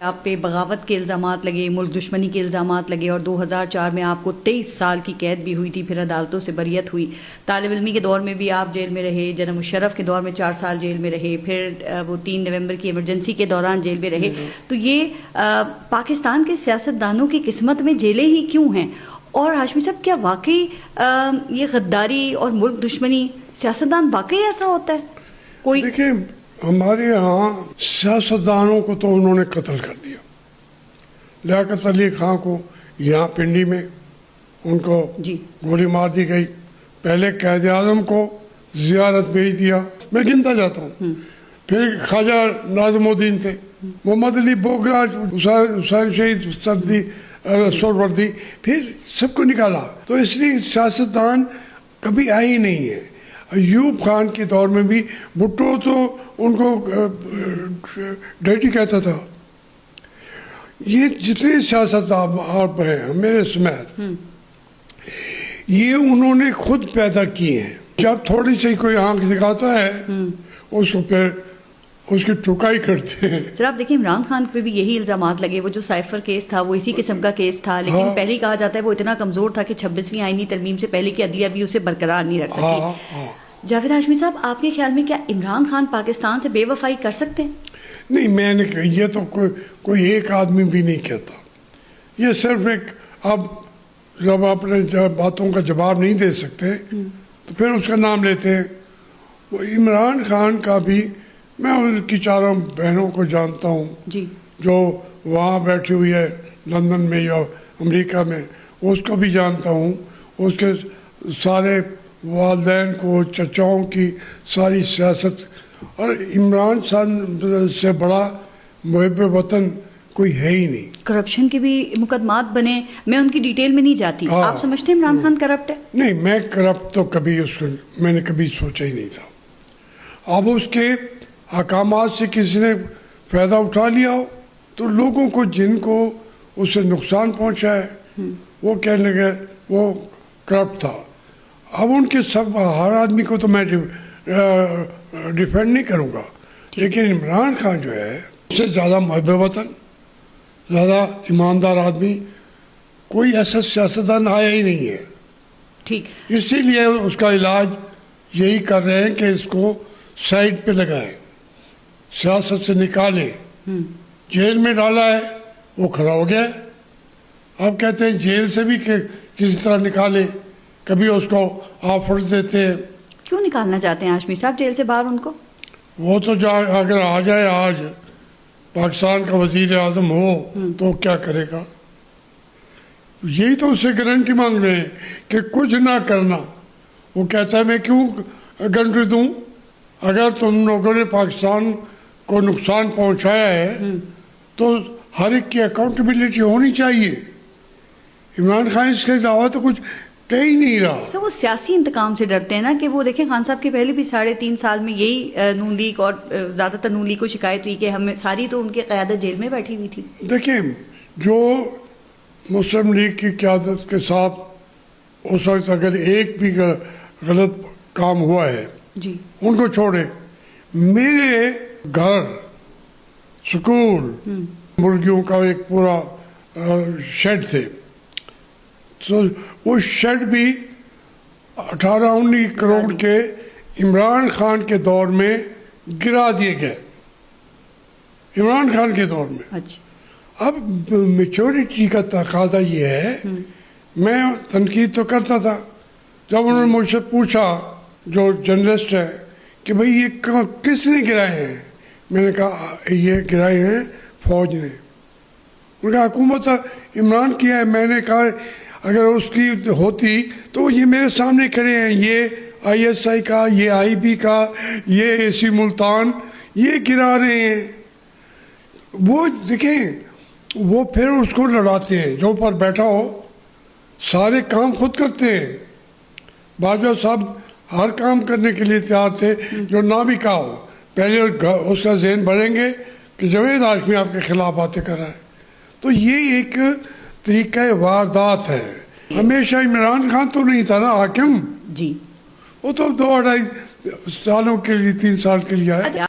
آپ پہ بغاوت کے الزامات لگے، ملک دشمنی کے الزامات لگے، اور 2004 میں آپ کو 23 سال کی قید بھی ہوئی تھی، پھر عدالتوں سے بریت ہوئی۔ طالب علمی کے دور میں بھی آپ جیل میں رہے، جناب مشرف کے دور میں 4 سال جیل میں رہے، پھر وہ 3 نومبر کی ایمرجنسی کے دوران جیل میں رہے۔ تو یہ پاکستان کے سیاستدانوں کی قسمت میں جیلیں ہی کیوں ہیں؟ اور ہاشمی صاحب، کیا واقعی یہ غداری اور ملک دشمنی سیاستدان واقعی ایسا ہوتا ہے کوئی؟ دیکھیں، ہمارے ہاں سیاستدانوں کو تو انہوں نے قتل کر دیا۔ لیاقت علی خان کو یہاں پنڈی میں ان کو گولی مار دی گئی۔ پہلے قائد اعظم کو زیارت بھیج دیا، میں گنتا جاتا ہوں۔ پھر خواجہ ناظم الدین تھے، محمد علی بوگراج، حسین شہید سہروردی، پھر سب کو نکالا۔ تو اس لیے سیاستدان کبھی آئے ہی نہیں ہے۔ ایوب خان کے دور میں بھی بھٹو تو ان کو ڈیڈی کہتا تھا۔ یہ جتنے سیاستدان آپ ہیں میرے سمیت، یہ انہوں نے خود پیدا کیے ہیں۔ جب تھوڑی سی کوئی آنکھ دکھاتا ہے اس کو پھر اس کی ٹھکائی کرتے ہیں۔ سر آپ دیکھیں، عمران خان پہ بھی یہی الزامات لگے۔ وہ جو سائفر کیس تھا وہ اسی قسم کا کیس تھا، لیکن پہلے کہا جاتا ہے وہ اتنا کمزور تھا کہ 26ویں آئینی ترمیم سے پہلے کی عدلیہ بھی اسے برقرار نہیں رکھ سکی۔ جاوید ہاشمی صاحب، آپ کے خیال میں کیا عمران خان پاکستان سے بے وفائی کر سکتے ہیں؟ نہیں، میں نے یہ تو کوئی ایک آدمی بھی نہیں کہتا۔ یہ صرف ایک، اب جب اپنے باتوں کا جواب نہیں دے سکتے تو پھر اس کا نام لیتے ہیں۔ وہ عمران خان کا بھی، میں ان کی چاروں بہنوں کو جانتا ہوں جو وہاں بیٹھی ہوئی ہے لندن میں یا امریکہ میں، اس کو بھی جانتا ہوں، اس کے سارے والدین کو، چچاؤں کی ساری سیاست۔ اور عمران خان سے بڑا محب وطن کوئی ہے ہی نہیں۔ کرپشن کے بھی مقدمات بنے، میں ان کی ڈیٹیل میں نہیں جاتی۔ آپ سمجھتے ہیں عمران خان کرپٹ ہے؟ نہیں، میں کرپٹ تو کبھی اس کو میں نے کبھی سوچا ہی نہیں تھا۔ اب اس کے احکامات سے کسی نے فائدہ اٹھا لیا ہو تو لوگوں کو، جن کو اس سے نقصان پہنچا ہے، وہ کہنے لگے وہ کرپٹ تھا۔ اب ان کے سب، ہر آدمی کو تو میں ڈیفینڈ نہیں کروں گا، لیکن عمران خان جو ہے اس سے زیادہ محب وطن، زیادہ ایماندار آدمی کوئی ایسا سیاستدان آیا ہی نہیں ہے۔ ٹھیک، اسی لیے اس کا علاج یہی کر رہے ہیں کہ اس کو سائڈ پہ لگائیں، سیاست سے نکالیں۔ جیل میں ڈالا ہے، وہ کھڑا ہو گیا ہے۔ اب کہتے ہیں جیل سے بھی کسی طرح نکالیں، کبھی اس کو آفرز دیتے ہیں۔ کیوں نکالنا چاہتے ہیں ہاشمی صاحب جیل سے باہر ان کو؟ وہ تو اگر آ جائے آج پاکستان کا وزیر اعظم ہو تو کیا کرے گا؟ یہی تو اس سے گارنٹی مانگ رہے ہیں کہ کچھ نہ کرنا۔ وہ کہتا ہے میں کیوں گارنٹی دوں؟ اگر تم لوگوں نے پاکستان کو نقصان پہنچایا ہے تو ہر ایک کی اکاؤنٹیبلٹی ہونی چاہیے۔ عمران خان اس کے علاوہ تو کچھ کہہ ہی نہیں رہا۔ سر وہ سیاسی انتقام سے ڈرتے ہیں نا، کہ وہ دیکھیں خان صاحب کے پہلے بھی 3.5 سال میں یہی نون لیگ اور زیادہ تر نون لیگ کو شکایت ہوئی کہ ہمیں ساری تو ان کی قیادت جیل میں بیٹھی ہوئی تھی۔ دیکھیں، جو مسلم لیگ کی قیادت کے ساتھ اس وقت اگر ایک بھی غلط کام ہوا ہے ان کو چھوڑے۔ میرے گھر، سکول، مرغیوں کا ایک پورا شیڈ تھے، تو وہ شیڈ بھی 18-19 کروڑ کے عمران خان کے دور میں گرا دیے گئے، عمران خان کے دور میں۔ اب میچورٹی کا تقاضا یہ ہے، میں تنقید تو کرتا تھا جب انہوں نے مجھ سے پوچھا، جو جرنلسٹ ہے، کہ بھئی یہ کس نے گرائے ہیں؟ میں نے کہا یہ گرائے ہیں فوج نے۔ انہوں نے کہا حکومت عمران کی ہے۔ میں نے کہا اگر اس کی ہوتی تو یہ میرے سامنے کھڑے ہیں، یہ ISI کا، یہ IB کا، یہ AC ملتان، یہ گرا رہے ہیں۔ وہ دیکھیں، وہ پھر اس کو لڑاتے ہیں، جو پر بیٹھا ہو سارے کام خود کرتے ہیں۔ باجوہ صاحب ہر کام کرنے کے لیے تیار تھے، جو نہ بھی کہا ہو، پہلے اس کا ذہن بھریں گے کہ جاوید ہاشمی آپ کے خلاف باتیں کر رہا ہے۔ تو یہ ایک طریقہ واردات ہے۔ ہمیشہ عمران خان تو نہیں تھا نا حاکم، وہ تو 2-2.5 سالوں کے لیے، 3 سال کے لیے آیا۔